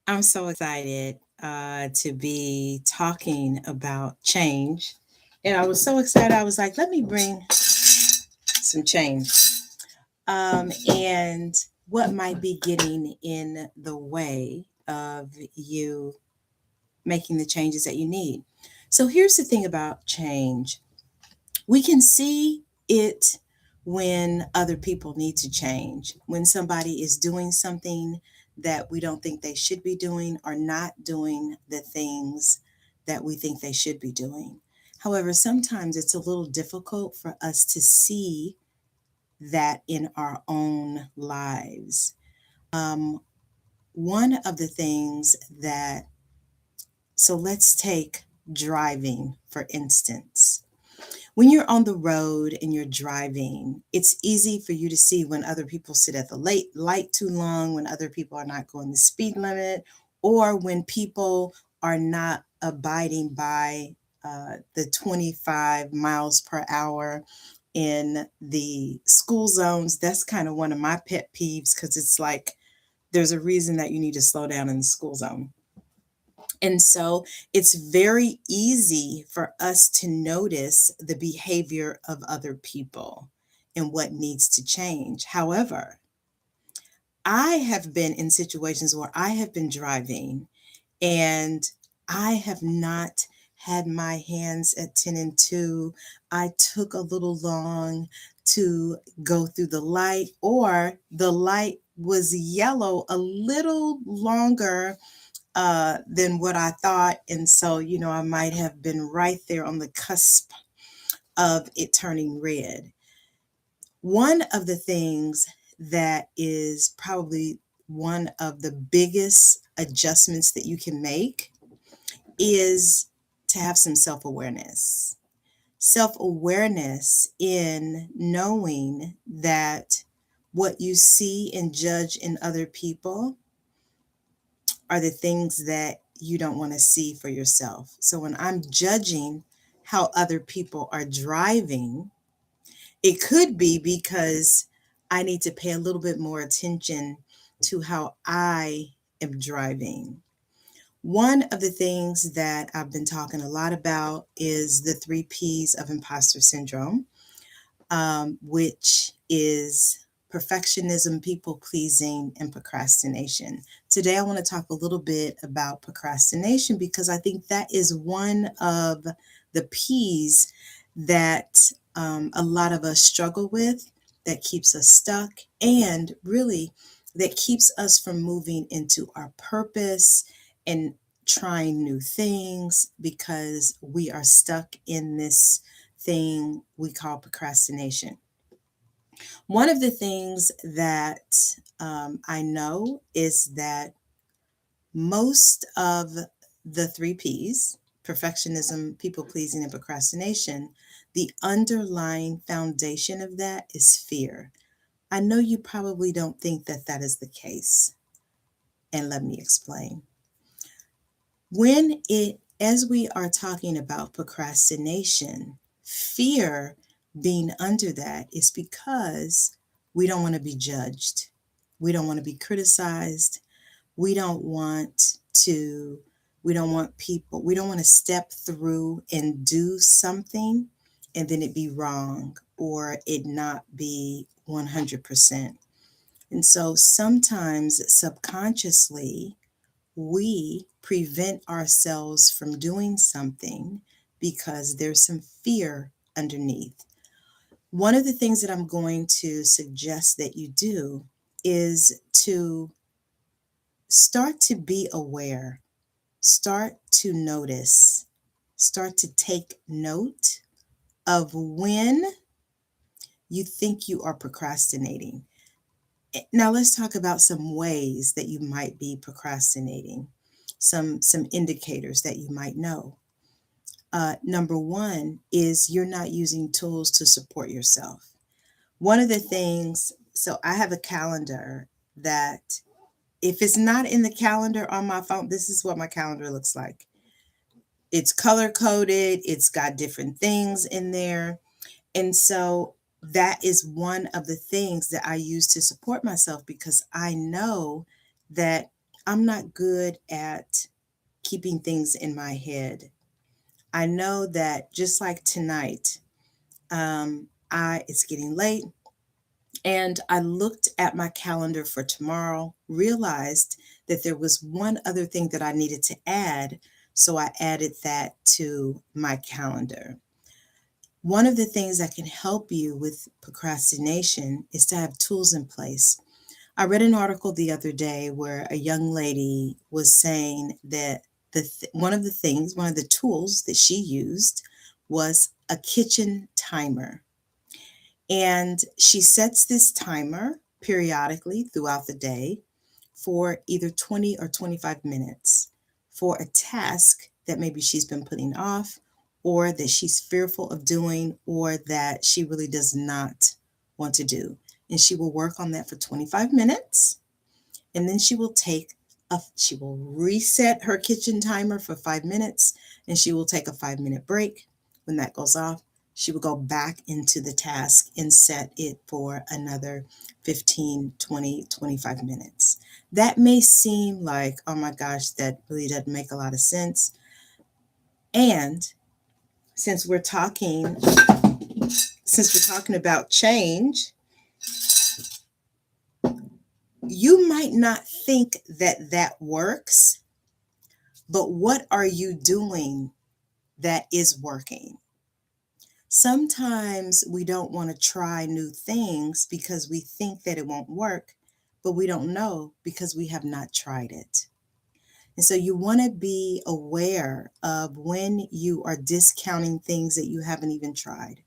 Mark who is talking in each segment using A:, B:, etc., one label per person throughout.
A: I'm so excited to be talking about change. And I was so excited, I was like, let me bring some change. And what might be getting in the way of you making the changes that you need. So here's the thing about change, we can see it when other people need to change, when somebody is doing something that we don't think they should be doing or not doing the things that we think they should be doing. However, sometimes it's a little difficult for us to see that in our own lives. Um, One of the things that, so let's take driving for instance. When you're on the road and you're driving, it's easy for you to see when other people sit at the late light too long, when other people are not going the speed limit, or when people are not abiding by the 25 miles per hour in the school zones. That's kind of one of my pet peeves because it's like there's a reason that you need to slow down in the school zone. And so it's very easy for us to notice the behavior of other people and what needs to change. However, I have been in situations where I have been driving and I have not had my hands at 10 and 2. I took a little long to go through the light, or the light was yellow a little longer than what I thought. And so, I might have been right there on the cusp of it turning red. One of the things that is probably one of the biggest adjustments that you can make is to have some self awareness. Self awareness in knowing that what you see and judge in other people are the things that you don't want to see for yourself. So when I'm judging how other people are driving, it could be because I need to pay a little bit more attention to how I am driving. One of the things that I've been talking a lot about is the three P's of imposter syndrome, which is perfectionism, people pleasing, and procrastination. Today, I want to talk a little bit about procrastination because I think that is one of the P's that a lot of us struggle with, that keeps us stuck, and really that keeps us from moving into our purpose and trying new things because we are stuck in this thing we call procrastination. One of the things that I know is that most of the three P's, perfectionism, people pleasing, and procrastination, the underlying foundation of that is fear. I know you probably don't think that that is the case. And let me explain. As we are talking about procrastination, fear being under that is because we don't want to be judged. We don't want to be criticized. We don't want to, we don't want people, we don't want to step through and do something and then it be wrong or it not be 100%. And so sometimes subconsciously, we prevent ourselves from doing something because there's some fear underneath. One of the things that I'm going to suggest that you do is to start to be aware, start to notice, start to take note of when you think you are procrastinating. Now let's talk about some ways that you might be procrastinating, some indicators that you might know. Number one is you're not using tools to support yourself. One of the things, so I have a calendar that if it's not in the calendar on my phone, this is what my calendar looks like. It's color coded, it's got different things in there. And so that is one of the things that I use to support myself because I know that I'm not good at keeping things in my head. I know that just like tonight, I it's getting late, and I looked at my calendar for tomorrow, realized that there was one other thing that I needed to add, so I added that to my calendar. One of the things that can help you with procrastination is to have tools in place. I read an article the other day where a young lady was saying that one of the tools that she used was a kitchen timer. And she sets this timer periodically throughout the day for either 20 or 25 minutes for a task that maybe she's been putting off, or that she's fearful of doing, or that she really does not want to do. And she will work on that for 25 minutes, and then she will reset her kitchen timer for 5 minutes, and she will take a 5 minute break. When that goes off, she will go back into the task and set it for another 15, 20, 25 minutes. That may seem like, oh my gosh, that really doesn't make a lot of sense. And since we're talking since we're talking about change, you might not think that that works, but what are you doing that is working? Sometimes we don't want to try new things because we think that it won't work, but we don't know because we have not tried it. And so you want to be aware of when you are discounting things that you haven't even tried.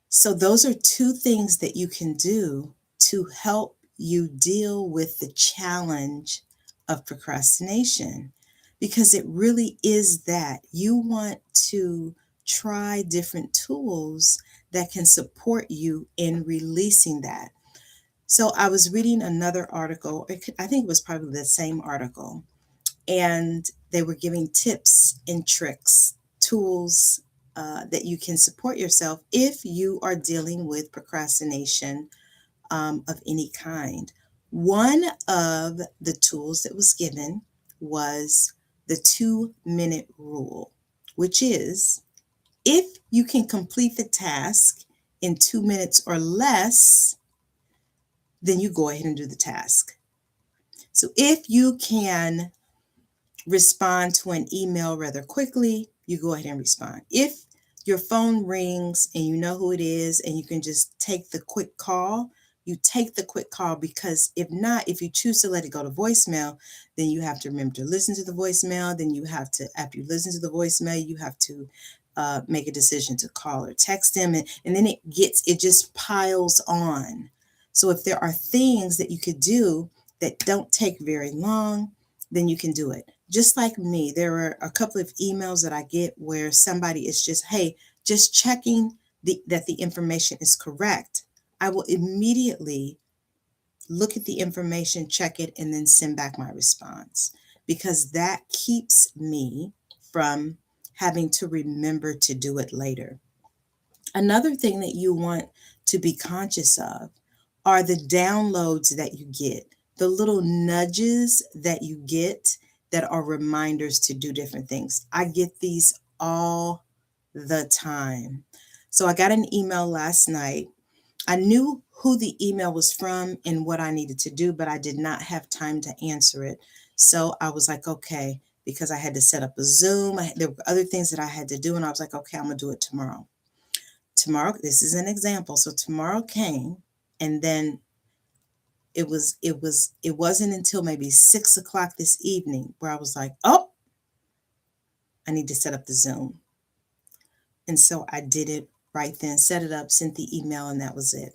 A: So those are two things that you can do to help you deal with the challenge of procrastination, because it really is that you want to try different tools that can support you in releasing that. So I was reading another article, I think it was probably the same article, and they were giving tips and tricks, tools that you can support yourself if you are dealing with procrastination of any kind. One of the tools that was given was the 2 minute rule, which is if you can complete the task in 2 minutes or less, then you go ahead and do the task. So if you can respond to an email rather quickly, you go ahead and respond. If your phone rings and you know who it is and you can just take the quick call, you take the quick call, because if not, if you choose to let it go to voicemail, then you have to remember to listen to the voicemail. Then you have to, after you listen to the voicemail, you have to make a decision to call or text them. And then it just piles on. So if there are things that you could do that don't take very long, then you can do it. Just like me, there are a couple of emails that I get where somebody is just, hey, just checking that the information is correct. I will immediately look at the information, check it, and then send back my response, because that keeps me from having to remember to do it later. Another thing that you want to be conscious of are the downloads that you get, the little nudges that you get that are reminders to do different things. I get these all the time. So I got an email last night. I knew who the email was from and what I needed to do, but I did not have time to answer it. So I was like, okay, because I had to set up a Zoom. There were other things that I had to do, and I was like, okay, I'm going to do it tomorrow. Tomorrow, this is an example. So tomorrow came, and then it wasn't until maybe 6 o'clock this evening where I was like, oh, I need to set up the Zoom. And so I did it right then, set it up, sent the email, and that was it.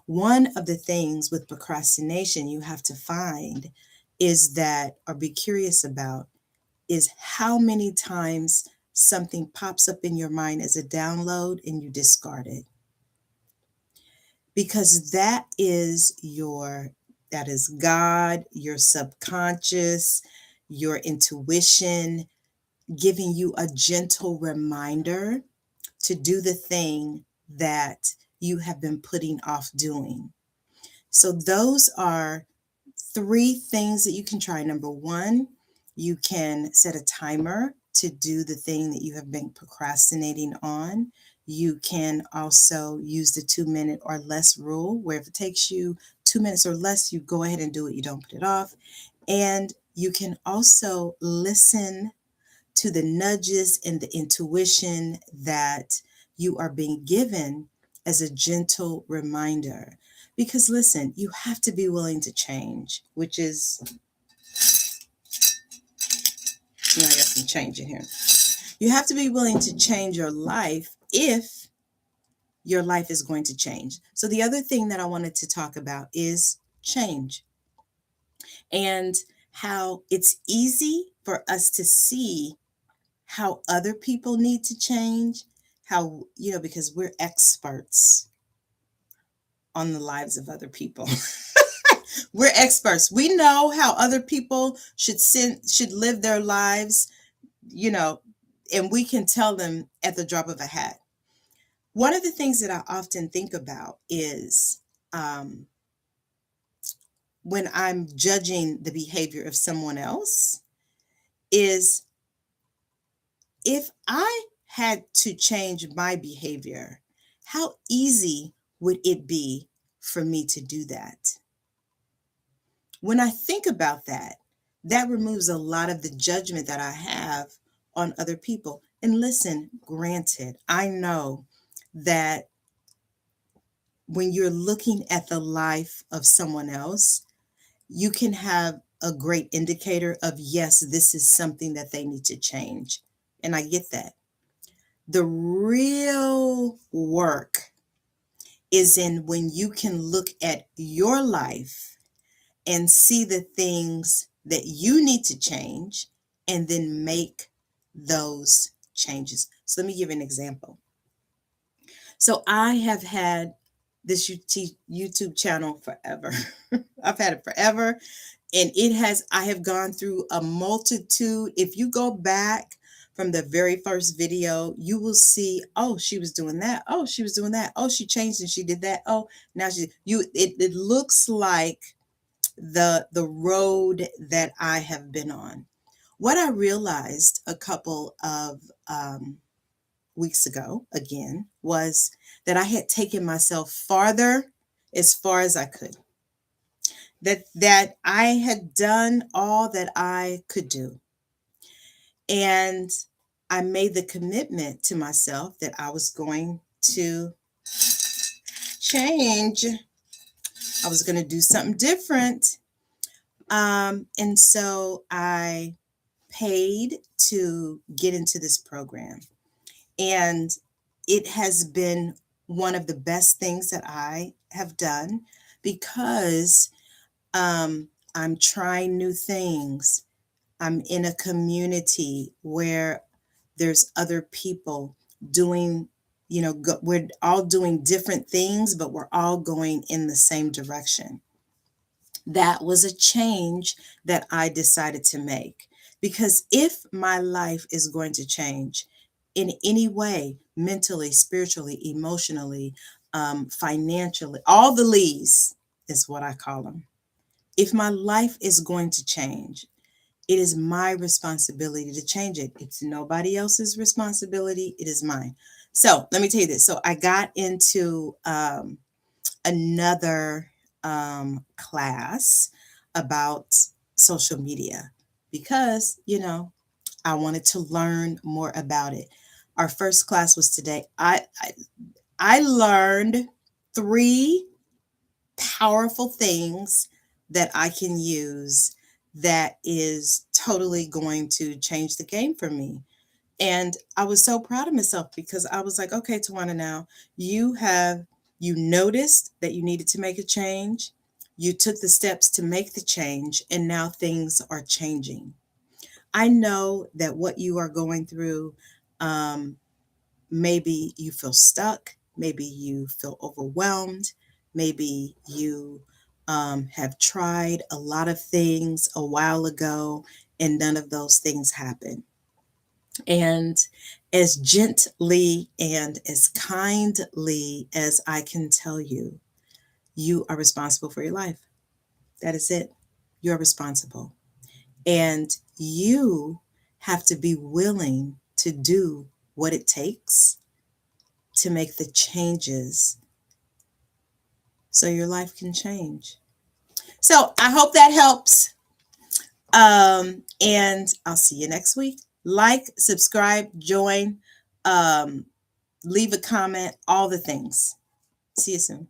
A: One of the things with procrastination you have to find is that, or be curious about, is how many times something pops up in your mind as a download and you discard it. Because that is God, your subconscious, your intuition giving you a gentle reminder to do the thing that you have been putting off doing. So those are three things that you can try. Number one, you can set a timer to do the thing that you have been procrastinating on. You can also use the 2 minute or less rule, where if it takes you 2 minutes or less, you go ahead and do it, you don't put it off. And you can also listen to the nudges and the intuition that you are being given as a gentle reminder. Because listen, you have to be willing to change, which is, I got some change in here. You have to be willing to change your life if your life is going to change. So, the other thing that I wanted to talk about is change and how it's easy for us to see how other people need to change, how, because we're experts on the lives of other people. We're experts. We know how other people should live their lives, you know, and we can tell them at the drop of a hat. One of the things that I often think about is when I'm judging the behavior of someone else is if I had to change my behavior, how easy would it be for me to do that? When I think about that, that removes a lot of the judgment that I have on other people. And listen, granted, I know that when you're looking at the life of someone else, you can have a great indicator of, yes, this is something that they need to change. And I get that. The real work is in when you can look at your life and see the things that you need to change and then make those changes. So let me give you an example. So I have had this YouTube channel forever. I've had it forever. And I have gone through a multitude. If you go back from the very first video, you will see, oh, she was doing that. Oh, she was doing that. Oh, she changed and she did that. Oh, now it looks like the road that I have been on. What I realized a couple of weeks ago, again, was that I had taken myself farther as far as I could. That I had done all that I could do. And I made the commitment to myself that I was going to change. I was going to do something different. And so I paid to get into this program. And it has been one of the best things that I have done because I'm trying new things. I'm in a community where there's other people doing, we're all doing different things, but we're all going in the same direction. That was a change that I decided to make because if my life is going to change in any way, mentally, spiritually, emotionally, financially, all the leads is what I call them. If my life is going to change, it is my responsibility to change it. It's nobody else's responsibility. It is mine. So let me tell you this. So I got into another class about social media because, I wanted to learn more about it. Our first class was today. I learned three powerful things that I can use that is totally going to change the game for me. And I was so proud of myself because I was like, okay, Tawana, now you noticed that you needed to make a change. You took the steps to make the change, and now things are changing. I know that what you are going through, maybe you feel stuck, maybe you feel overwhelmed, maybe you have tried a lot of things a while ago, and none of those things happen. And as gently and as kindly as I can tell you, you are responsible for your life. That is it. you're responsible. And you have to be willing to do what it takes to make the changes so your life can change. So I hope that helps. And I'll see you next week. Like, subscribe, join, leave a comment, all the things. See you soon.